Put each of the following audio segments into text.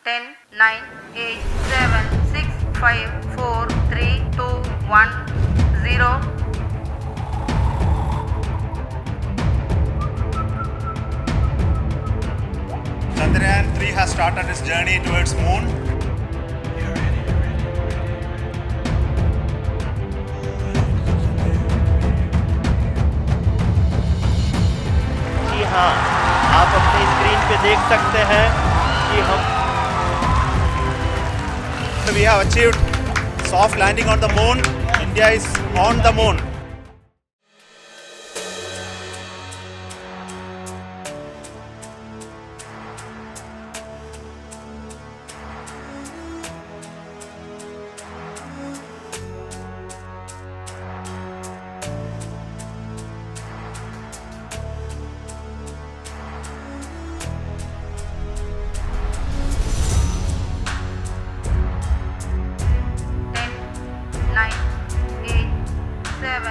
10, 9, 8, 7, 6, 5, 4, 3, 2, 1, 0. Chandrayaan 3 has started its journey towards moon. जी हाँ, आप अपनी स्क्रीन पे देख सकते हैं कि हम We have achieved soft landing on the moon. India is on the moon. Ten, 9, 8, 7,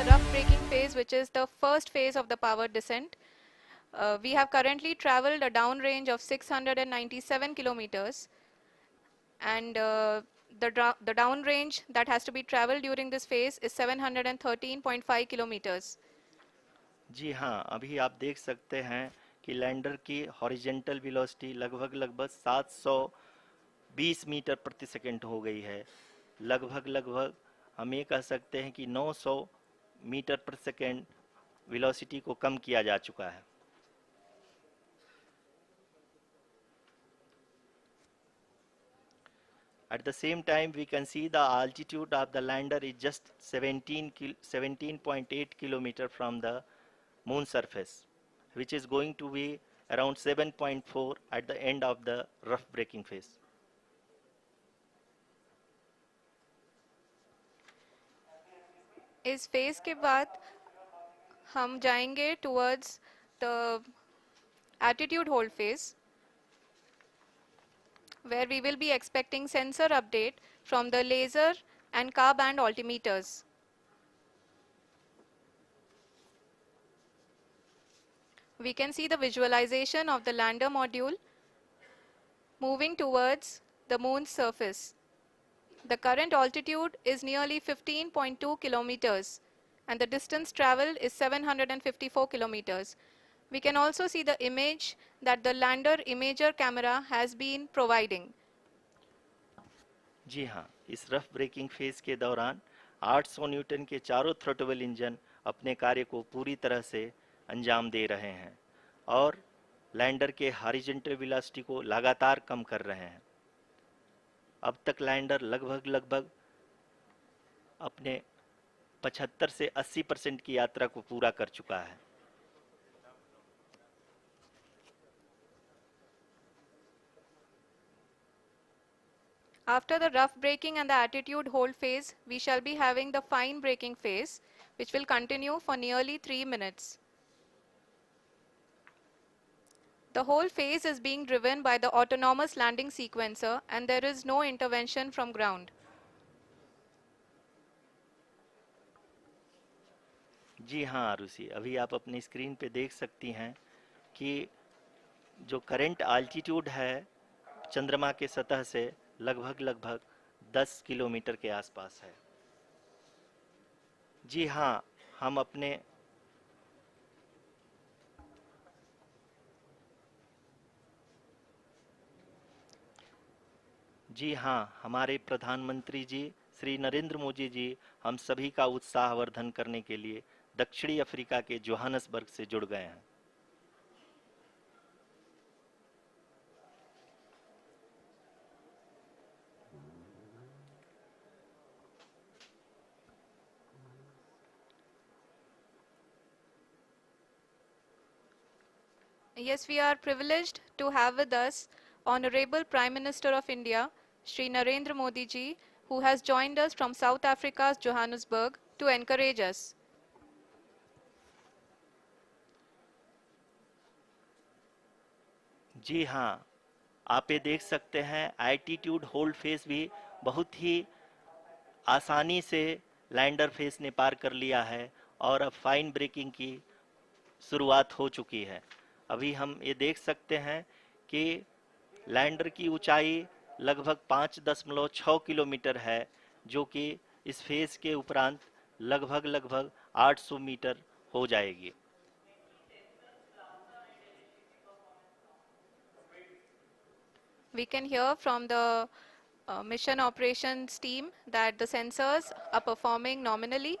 the rough braking phase, which is the first phase of the powered descent. We have currently traveled a downrange of 697 kilometers, and the downrange that has to be traveled during this phase is 713.5 kilometers. जी हाँ, अभी आप देख सकते हैं कि lander की horizontal velocity लगभग 720 metre प्रति सेकंड हो गई है। लगभग हम ये कह सकते हैं कि 900 मीटर प्रति सेकंड वेलोसिटी को कम किया जा चुका है। At the same time, we can see the altitude of the lander is just 17.8 kilometer from the moon surface, which is going to be around 7.4 at the end of the rough braking phase. इस phase के बाद हम जाएंगे towards the attitude hold phase, where we will be expecting sensor update from the laser and car band altimeters. We can see the visualization of the lander module moving towards the moon's surface. The current altitude is nearly 15.2 kilometers and the distance traveled is 754 kilometers. We can also see the image that the lander imager camera has been providing. जी हाँ, इस rough breaking phase के दौरान 800 Newton के चारों throttle engine अपने कार्य को पूरी तरह से अंजाम दे रहे हैं और लैंडर के हॉरिजॉन्टल वेलोसिटी को लगातार कम कर रहे हैं। अब तक लैंडर लगभग अपने 75 से 80% की यात्रा को पूरा कर चुका है। After the rough braking and the attitude hold phase, we shall be having the fine braking phase, which will continue for nearly 3 minutes. The whole phase is being driven by the autonomous landing sequencer and there is no intervention from ground. जी हाँ आरुषि, अभी आप अपनी screen पे देख सकती हैं कि जो करंट आल्टीट्यूड है चंद्रमा के सतह से लगभग 10 किलोमीटर के आसपास है। जी हाँ, हमारे प्रधानमंत्री जी श्री नरेंद्र मोदी जी हम सभी का उत्साहवर्धन करने के लिए दक्षिणी अफ्रीका के जोहानसबर्ग से जुड़ गए हैं। Yes, we are privileged to have with us Honorable Prime Minister of India, Shri Narendra Modi ji, who has joined us from South Africa's Johannesburg to encourage us. जी हाँ, आप ये देख सकते हैं एल्टीट्यूड होल्ड फेस भी बहुत ही आसानी से लैंडर फेस ने पार कर लिया है और अब फाइन ब्रेकिंग की शुरुआत हो चुकी है। अभी हम ये देख सकते हैं कि लैंडर की ऊंचाई लगभग 5.6 किलोमीटर है, जो कि इस फेज के उपरांत लगभग 800 मीटर हो जाएगी। We can hear from the mission operations team that the sensors are performing nominally,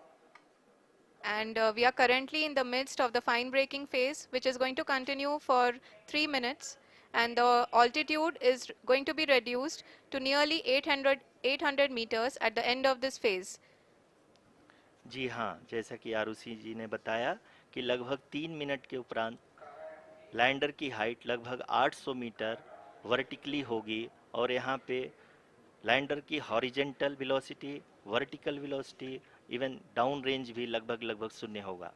and we are currently in the midst of the fine braking phase, which is going to continue for 3 minutes, and the altitude is going to be reduced to nearly 800 meters at the end of this phase. जी हाँ, जैसा कि आरुषि जी ने बताया कि लगभग 3 minute के उपरांत lander की हाइट लगभग 800 मीटर वर्टिकली होगी और यहाँ पे लैंडर की horizontal velocity, vertical velocity, even down range भी लगभग शून्य होगा।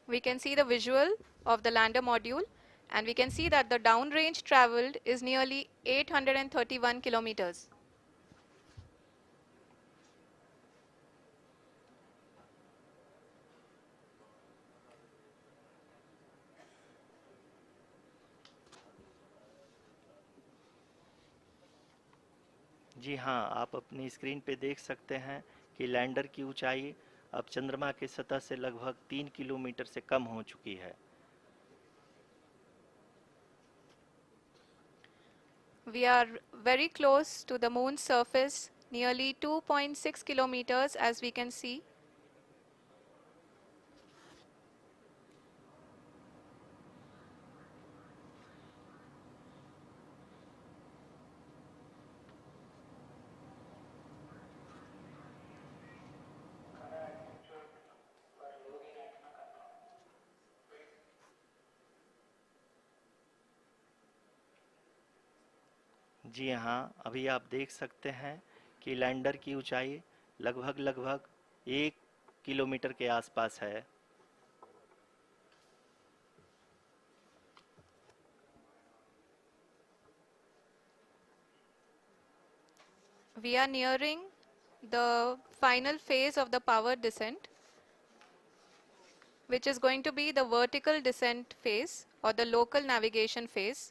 We can see the visual of the lander module and we can see that the down range traveled is nearly 831 kilometers. जी हाँ, आप अपनी स्क्रीन पे देख सकते हैं कि लैंडर की ऊंचाई अब चंद्रमा की सतह से लगभग 3 किलोमीटर से कम हो चुकी है। We are very close to the moon's surface, nearly 2.6 kilometers as we can see. जी हाँ, अभी आप देख सकते हैं कि लैंडर की ऊंचाई लगभग 1 किलोमीटर के आसपास है। We are nearing the final phase of the power descent, which is going to be the vertical descent phase or the local navigation phase.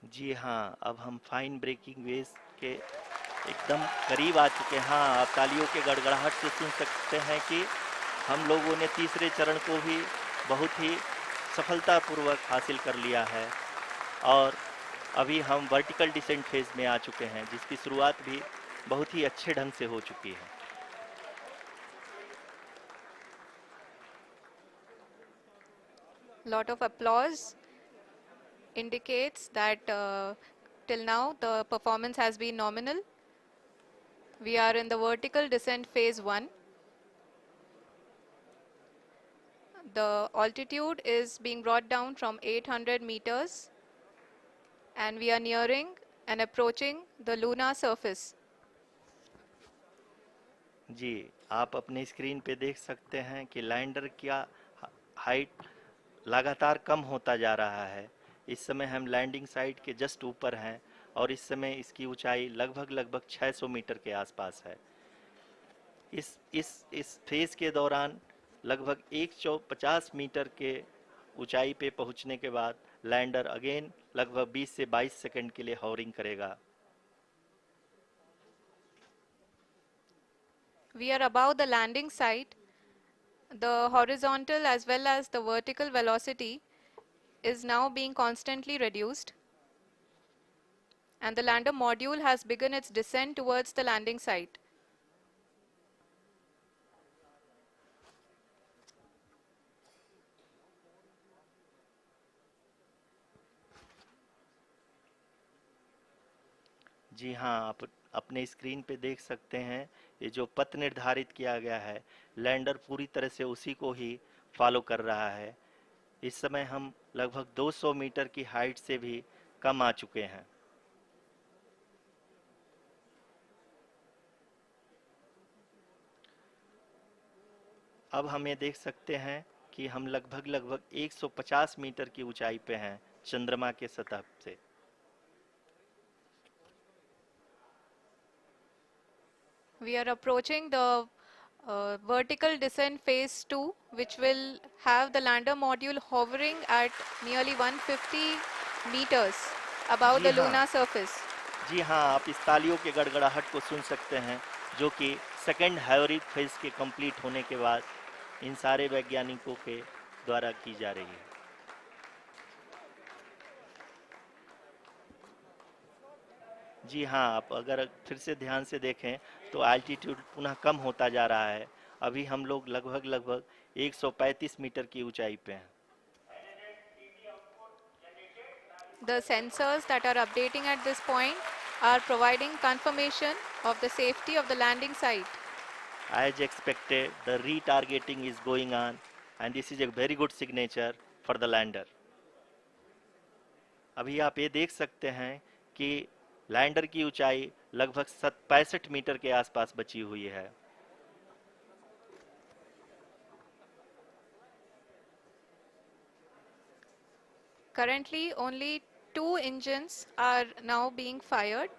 जी हाँ, अब हम फाइन ब्रेकिंग वेव्स के एकदम करीब आ चुके हैं। हाँ, आप तालियों के गड़गड़ाहट से सुन सकते हैं कि हम लोगों ने तीसरे चरण को भी बहुत ही सफलतापूर्वक हासिल कर लिया है और अभी हम वर्टिकल डिसेंट फेज में आ चुके हैं, जिसकी शुरुआत भी बहुत ही अच्छे ढंग से हो चुकी है। Lot of applause indicates that till now the performance has been nominal. We are in the vertical descent phase 1. The altitude is being brought down from 800 meters and we are nearing and approaching the lunar surface. जी, आप अपने screen पे देख सकते हैं कि lander का height लगातार कम होता जा रहा है। इस समय हम लैंडिंग साइट के जस्ट ऊपर हैं और इस समय इसकी ऊंचाई लगभग 600 मीटर के आसपास है। इस फेज के दौरान लगभग 150 मीटर के ऊंचाई पे पहुंचने के बाद लैंडर अगेन लगभग 20 से 22 सेकंड के लिए हॉवरिंग करेगा। We are above the landing site. The horizontal as well as the vertical velocity is now being constantly reduced. And the lander module has begun its descent towards the landing site. जी हाँ, आप अपने screen पे देख सकते हैं ये जो पथ निर्धारित किया गया है, लैंडर पूरी तरह से उसी को ही फॉलो कर रहा है। इस समय हम लगभग 200 मीटर की हाइट से भी कम आ चुके हैं। अब हम ये देख सकते हैं कि हम लगभग 150 मीटर की ऊंचाई पे हैं चंद्रमा के सतह से। We are approaching the vertical descent phase 2, which will have the lander module hovering at nearly 150 meters above the जी हाँ। lunar surface. जी हाँ, आप इस तालियों के गड़गड़ाहट को सुन सकते हैं, जो कि सेकंड हाइब्रिड फेज के कंप्लीट होने के बाद इन सारे वैज्ञानिकों के द्वारा की जा रही है। जी हाँ, आप अगर फिर से ध्यान से देखें तो एल्टीट्यूड पुनः कम होता जा रहा है। अभी हम लोग लगभग 135 मीटर की ऊंचाई पे हैं। The sensors that are updating at this point are providing confirmation of the safety of the landing site. As expected, the retargeting is going on and this is a very good signature for the lander. अभी आप ये देख सकते हैं कि lander की ऊंचाई लगभग 65 मीटर के आसपास बची हुई है। Currently, only 2 engines are now being fired,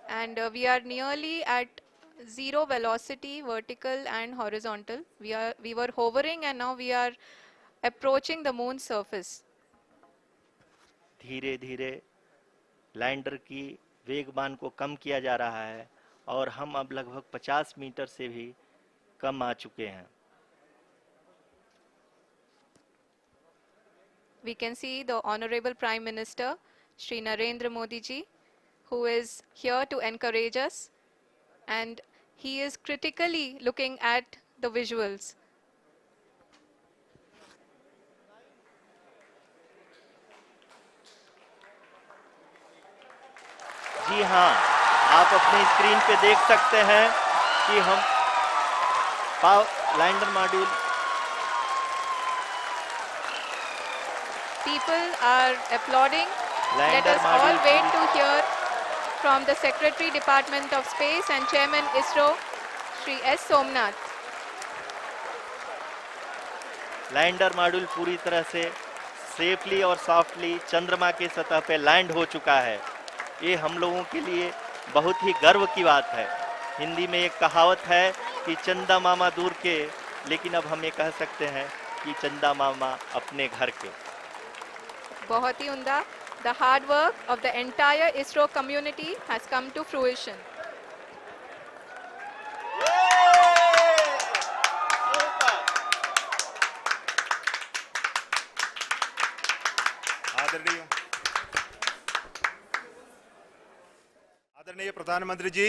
and we are nearly at zero velocity, vertical and horizontal. We were hovering, and now we are approaching the moon's surface. धीरे धीरे लैंडर की वेगमान को कम किया जा रहा है और हम अब लगभग 50 मीटर से भी कम आ चुके हैं। We can see the Honorable Prime Minister, Shri Narendra Modi ji, who is here to encourage us, and he is critically looking at the visuals. जी हाँ, आप अपने स्क्रीन पे देख सकते हैं कि हम lander module People are applauding. Let lander us all module wait to hear from the Secretary Department of Space and Chairman ISRO, Shri S. Somnath. Lander module पूरी तरह से सेफली और सॉफ्टली चंद्रमा के सतह पे लैंड हो चुका है। ये हम लोगों के लिए बहुत ही गर्व की बात है। हिंदी में एक कहावत है कि चंदा मामा दूर के, लेकिन अब हम ये कह सकते हैं कि चंदा मामा अपने घर के। बहुत ही उम्दा. The hard work of the entire ISRO community has come to fruition. आदरणीय प्रधानमंत्री जी,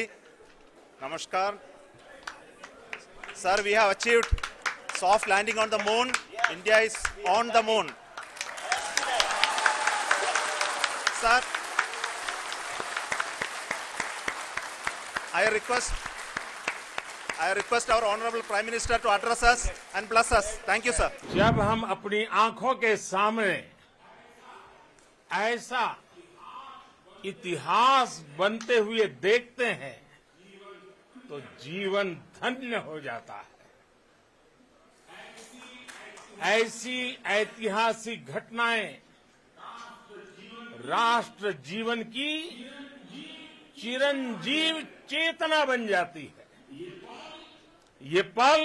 नमस्कार। Sir, we have achieved soft landing on the moon. India is on the moon. Sir, I request our Honorable Prime Minister to address us and bless us. Thank you, sir. जब हम अपनी आंखों के सामने ऐसा इतिहास बनते हुए देखते हैं तो जीवन धन्य हो जाता है। ऐसी ऐतिहासिक घटनाएं राष्ट्र जीवन की चिरंजीव चेतना बन जाती है। ये पल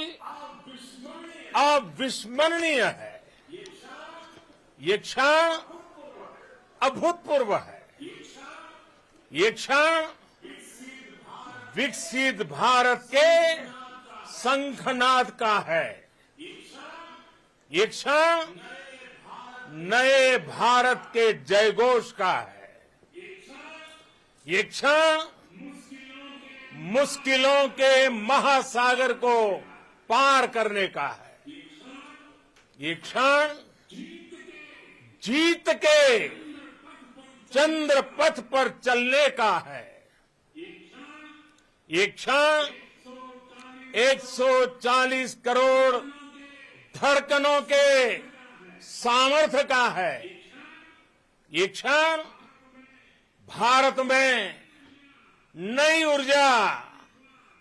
अविस्मरणीय है। ये क्षण अभूतपूर्व है। ये क्षण विकसित भारत के शंखनाद का है। ये क्षण नए भारत के जयघोष का है। ये क्षण मुश्किलों के महासागर को पार करने का है। ये क्षण जीत के चंद्र पथ पर चलने का है। ये क्षण 140 करोड़ धड़कनों के सामर्थ्य का है। ये क्षण भारत में नई ऊर्जा,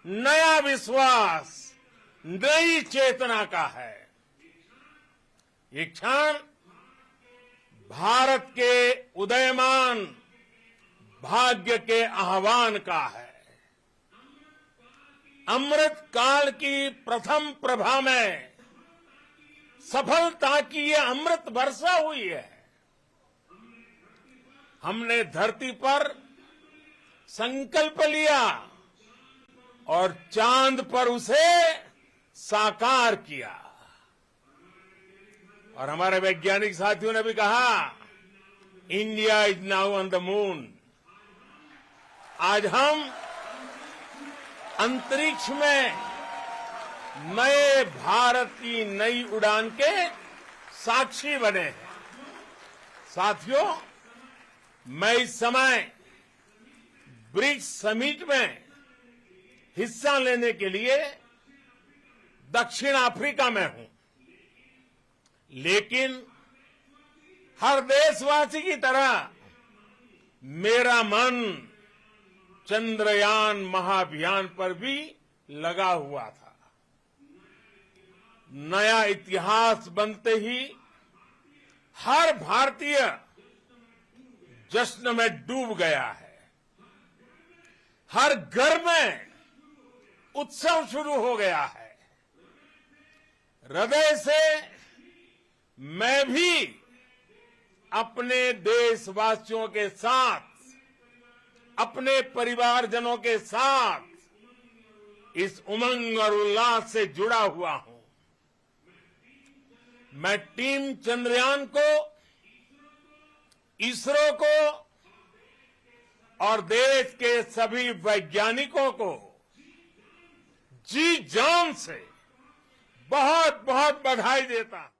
नया विश्वास, नई चेतना का है। ये क्षण भारत के उदयमान भाग्य के आह्वान का है। अमृत काल की प्रथम प्रभा में सफलता की ये अमृत वर्षा हुई है। हमने धरती पर संकल्प लिया और चांद पर उसे साकार किया। और हमारे वैज्ञानिक साथियों ने भी कहा, India is now on the moon. आज हम अंतरिक्ष में नए भारत की नई उड़ान के साक्षी बने हैं। साथियों, मैं इस समय ब्रिक्स समिट में हिस्सा लेने के लिए दक्षिण अफ्रीका में हूं, लेकिन हर देशवासी की तरह मेरा मन चंद्रयान महाअभियान पर भी लगा हुआ था। नया इतिहास बनते ही हर भारतीय जश्न में डूब गया है। हर घर में उत्सव शुरू हो गया है। हृदय से मैं भी अपने देशवासियों के साथ अपने परिवारजनों के साथ इस उमंग और उल्लास से जुड़ा हुआ हूं। मैं टीम चंद्रयान को, इसरो को और देश के सभी वैज्ञानिकों को जी जान से बहुत बहुत बधाई देता हूं।